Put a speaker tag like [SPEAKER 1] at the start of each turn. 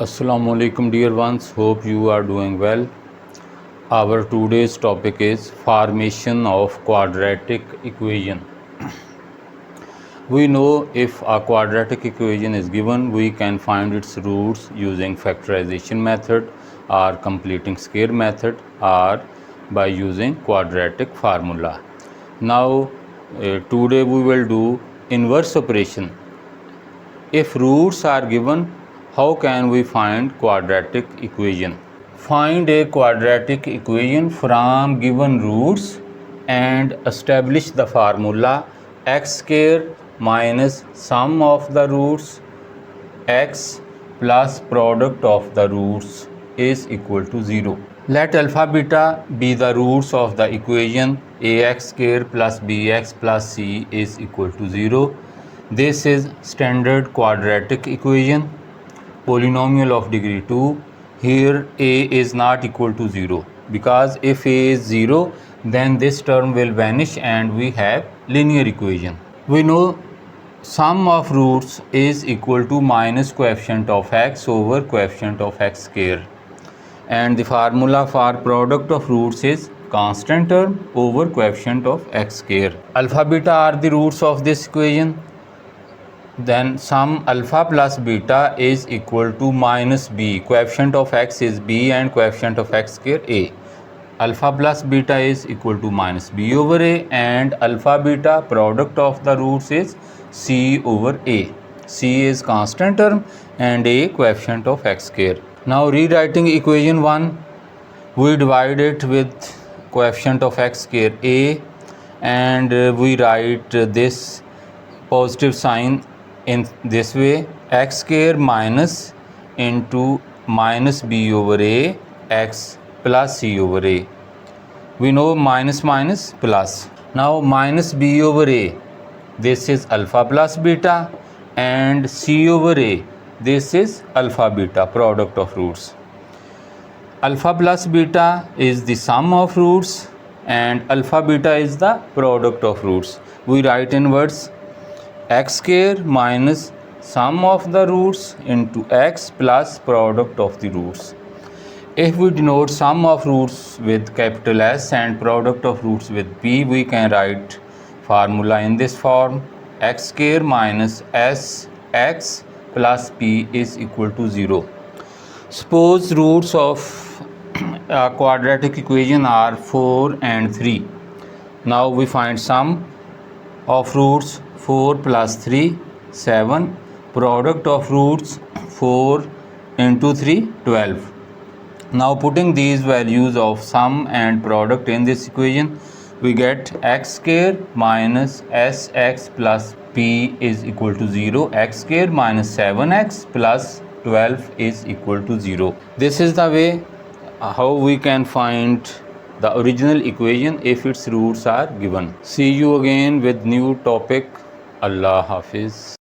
[SPEAKER 1] Assalamu alaikum dear ones, hope you are doing well. Our today's topic is formation of quadratic equation. We know if a quadratic equation is given, we can find its roots using factorization method or completing square method or by using quadratic formula. Now today we will do inverse operation. If roots are given, how can we find quadratic equation? Find a quadratic equation from given roots and establish the formula x square minus sum of the roots x plus product of the roots is equal to 0. Let alpha beta be the roots of the equation ax square plus bx plus c is equal to 0. This is standard quadratic equation, polynomial of degree 2. Here a is not equal to 0 because if a is 0 then this term will vanish and we have linear equation. We know sum of roots is equal to minus coefficient of x over coefficient of x square, and the formula for product of roots is constant term over coefficient of x square. Alpha beta are the roots of this equation. Then sum alpha plus beta is equal to minus b. Coefficient of x is b and coefficient of x square a. Alpha plus beta is equal to minus b over a, and alpha beta product of the roots is c over a. C is constant term and a coefficient of x square. Now rewriting equation 1, we divide it with coefficient of x square a, and we write this positive sign in this way: x square minus into minus b over a x plus c over a. We know minus minus plus. Now minus b over a, this is alpha plus beta, and c over a, this is alpha beta, product of roots. Alpha plus beta is the sum of roots and alpha beta is the product of roots. We write inwards x square minus sum of the roots into x plus product of the roots. If we denote sum of roots with capital S and product of roots with P, we can write formula in this form: x square minus s x plus p is equal to 0. Suppose roots of a quadratic equation are 4 and 3. Now we find sum of roots 4 plus 3 7, product of roots 4 into 3 12. Now putting these values of sum and product in this equation, we get x square minus sx plus p is equal to 0. X square minus 7x plus 12 is equal to 0. This is the way how we can find the original equation if its roots are given. See you again with new topic. Allah Hafiz.